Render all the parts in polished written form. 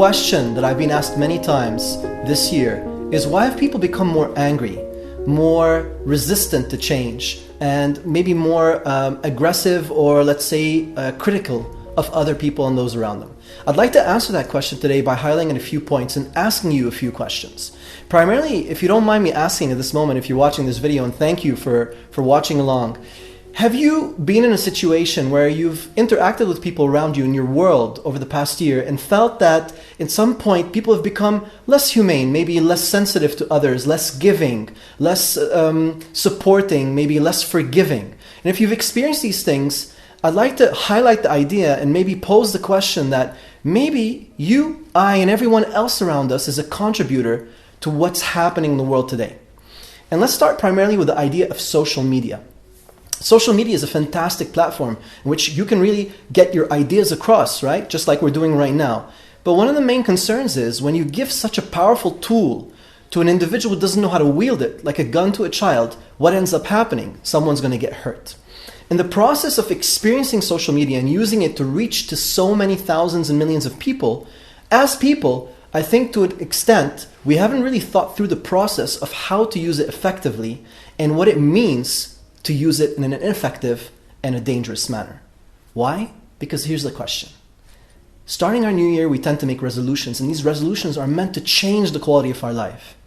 question that I've been asked many times this year is, why have people become more angry, more resistant to change, and maybe more aggressive, or let's say critical of other people and those around them? I'd like to answer that question today by highlighting a few points and asking you a few questions. Primarily, if you don't mind me asking at this moment, if you're watching this video, and thank you for watching along, have you been in a situation where you've interacted with people around you in your world over the past year and felt that at some point people have become less humane, maybe less sensitive to others, less giving, less supporting, maybe less forgiving? And if you've experienced these things, I'd like to highlight the idea and maybe pose the question that maybe you, I, and everyone else around us is a contributor to what's happening in the world today. And let's start primarily with the idea of social media. Social media is a fantastic platform in which you can really get your ideas across, right? Just like we're doing right now. But one of the main concerns is when you give such a powerful tool to an individual who doesn't know how to wield it, like a gun to a child, what ends up happening? Someone's going to get hurt. In the process of experiencing social media and using it to reach to so many thousands and millions of people, as people, I think to an extent, we haven't really thought through the process of how to use it effectively and what it means to use it in an ineffective and a dangerous manner. Why? Because here's the question. Starting our new year, we tend to make resolutions, and these resolutions are meant to change the quality of our life.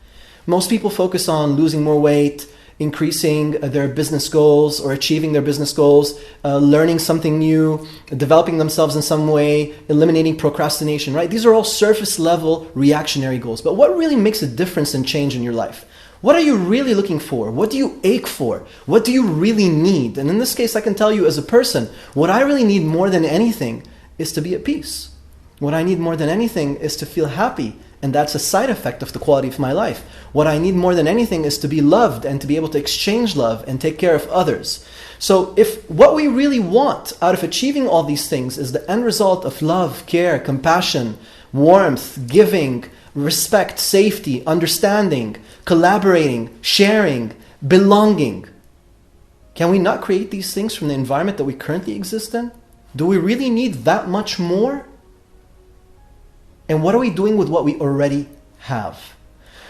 Most people focus on losing more weight, increasing their business goals or achieving their business goals, learning something new, developing themselves in some way, eliminating procrastination, right? These are all surface level reactionary goals. But what really makes a difference and change in your life? What are you really looking for? What do you ache for? What do you really need? And in this case, I can tell you as a person, what I really need more than anything is to be at peace. What I need more than anything is to feel happy. And that's a side effect of the quality of my life. What I need more than anything is to be loved and to be able to exchange love and take care of others. So if what we really want out of achieving all these things is the end result of love, care, compassion, warmth, giving, respect, safety, understanding, collaborating, sharing, belonging, can we not create these things from the environment that we currently exist in? Do we really need that much more? And what are we doing with what we already have?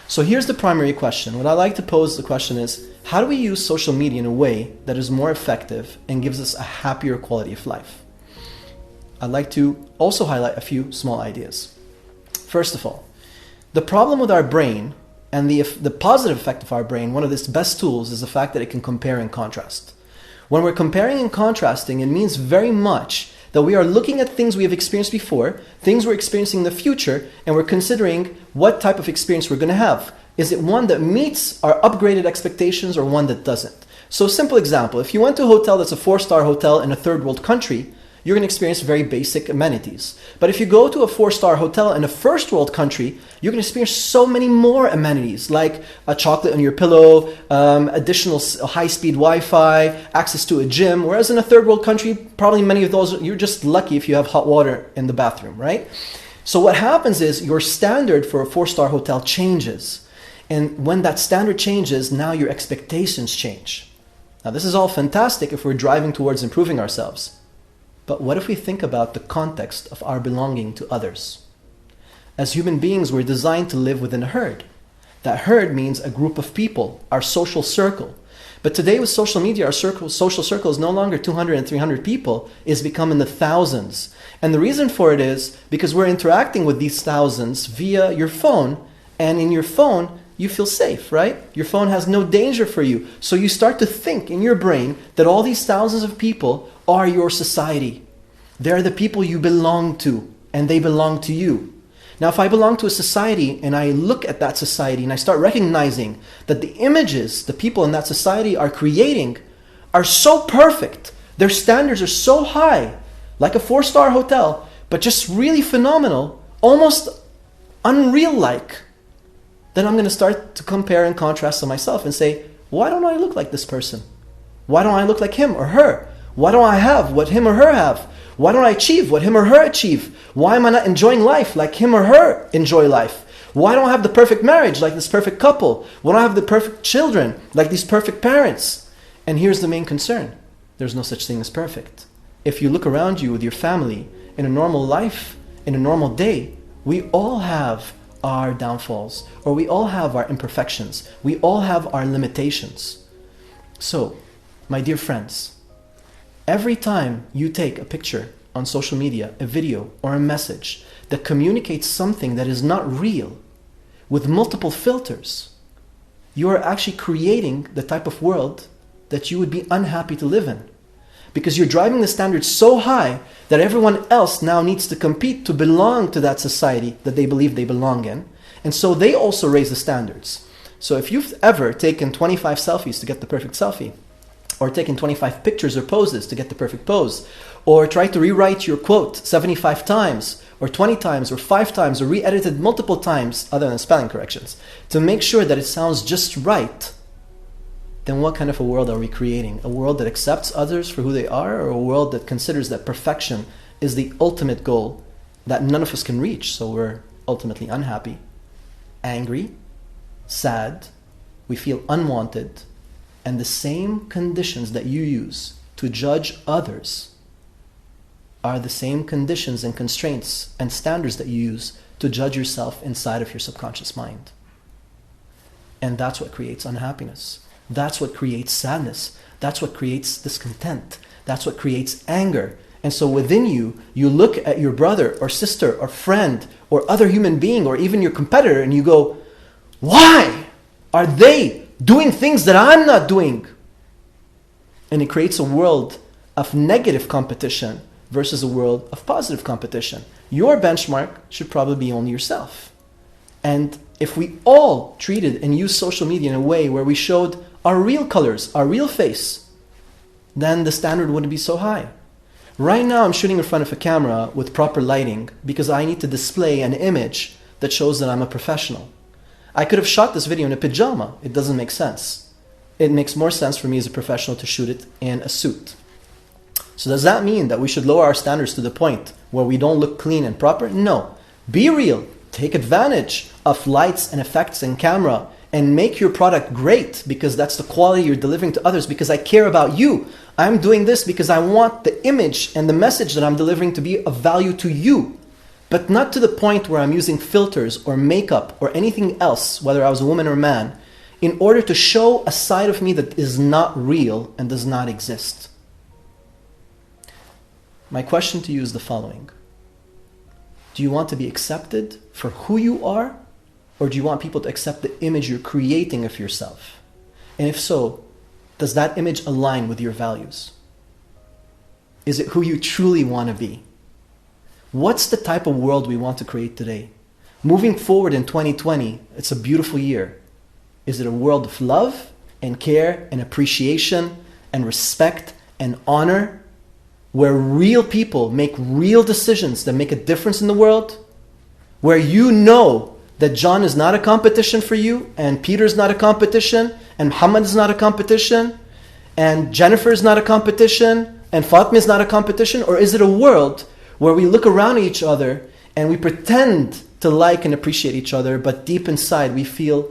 So here's the primary question. What I like to pose the question is, how do we use social media in a way that is more effective and gives us a happier quality of life? I'd like to also highlight a few small ideas. First of all, the problem with our brain and the positive effect of our brain, one of its best tools is the fact that it can compare and contrast. When we're comparing and contrasting, it means very much that we are looking at things we have experienced before, things we're experiencing in the future, and we're considering what type of experience we're going to have. Is it one that meets our upgraded expectations or one that doesn't? So simple example, if you went to a hotel that's a 4-star hotel in a third world country, you're going to experience very basic amenities. But if you go to a 4-star hotel in a first world country, you're going to experience so many more amenities, like a chocolate on your pillow, additional high-speed Wi-Fi, access to a gym. Whereas in a third world country, probably many of those, you're just lucky if you have hot water in the bathroom, right? So what happens is your standard for a 4-star hotel changes. And when that standard changes, now your expectations change. Now this is all fantastic if we're driving towards improving ourselves. But what if we think about the context of our belonging to others? As human beings, we're designed to live within a herd. That herd means a group of people, our social circle. But today with social media, our social circle is no longer 200 and 300 people, it's become in the thousands. And the reason for it is because we're interacting with these thousands via your phone, and in your phone, you feel safe, right? Your phone has no danger for you. So you start to think in your brain that all these thousands of people are your society. They're the people you belong to, and they belong to you. Now, if I belong to a society and I look at that society and I start recognizing that the images the people in that society are creating are so perfect, their standards are so high, like a 4-star hotel, but just really phenomenal, almost unreal-like, then I'm going to start to compare and contrast to myself and say, why don't I look like this person? Why don't I look like him or her? Why don't I have what him or her have? Why don't I achieve what him or her achieve? Why am I not enjoying life like him or her enjoy life? Why don't I have the perfect marriage like this perfect couple? Why don't I have the perfect children like these perfect parents? And here's the main concern. There's no such thing as perfect. If you look around you with your family in a normal life, in a normal day, We all have our downfalls, or we all have our imperfections. We all have our limitations. So, my dear friends, every time you take a picture on social media, a video, or a message that communicates something that is not real, with multiple filters, you are actually creating the type of world that you would be unhappy to live in. Because you're driving the standards so high that everyone else now needs to compete to belong to that society that they believe they belong in. And so they also raise the standards. So if you've ever taken 25 selfies to get the perfect selfie, or taken 25 pictures or poses to get the perfect pose, or tried to rewrite your quote 75 times, or 20 times, or 5 times, or re-edited multiple times, other than spelling corrections, to make sure that it sounds just right, then what kind of a world are we creating? A world that accepts others for who they are, or a world that considers that perfection is the ultimate goal that none of us can reach, so we're ultimately unhappy, angry, sad, we feel unwanted, and the same conditions that you use to judge others are the same conditions and constraints and standards that you use to judge yourself inside of your subconscious mind. And that's what creates unhappiness. That's what creates sadness. That's what creates discontent. That's what creates anger. And so within you, you look at your brother or sister or friend or other human being or even your competitor and you go, why are they doing things that I'm not doing? And it creates a world of negative competition versus a world of positive competition. Your benchmark should probably be only yourself. And if we all treated and used social media in a way where we showed our real colors, our real face, then the standard wouldn't be so high. Right now I'm shooting in front of a camera with proper lighting because I need to display an image that shows that I'm a professional. I could have shot this video in a pajama. It doesn't make sense. It makes more sense for me as a professional to shoot it in a suit. So does that mean that we should lower our standards to the point where we don't look clean and proper? No. Be real. Take advantage of lights and effects and camera and make your product great because that's the quality you're delivering to others because I care about you. I'm doing this because I want the image and the message that I'm delivering to be of value to you, but not to the point where I'm using filters or makeup or anything else, whether I was a woman or a man, in order to show a side of me that is not real and does not exist. My question to you is the following. Do you want to be accepted for who you are, or do you want people to accept the image you're creating of yourself? And if so, does that image align with your values? Is it who you truly want to be? What's the type of world we want to create today? Moving forward in 2020, it's a beautiful year. Is it a world of love and care and appreciation and respect and honor, where real people make real decisions that make a difference in the world? Where you know that John is not a competition for you, and Peter is not a competition, and Muhammad is not a competition, and Jennifer is not a competition, and Fatima is not a competition? Or is it a world where we look around at each other and we pretend to like and appreciate each other, but deep inside we feel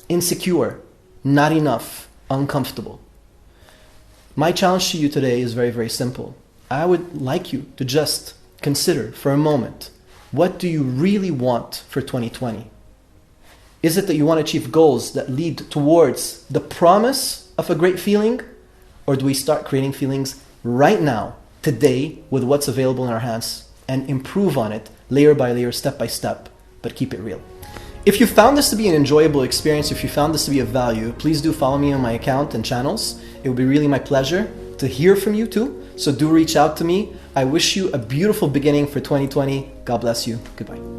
insecure, not enough, uncomfortable? My challenge to you today is very, very simple. I would like you to just consider for a moment, what do you really want for 2020? Is it that you want to achieve goals that lead towards the promise of a great feeling? Or do we start creating feelings right now, today, with what's available in our hands and improve on it layer by layer, step by step, but keep it real? If you found this to be an enjoyable experience, if you found this to be of value, please do follow me on my account and channels. It would be really my pleasure to hear from you too. So do reach out to me. I wish you a beautiful beginning for 2020. God bless you. Goodbye.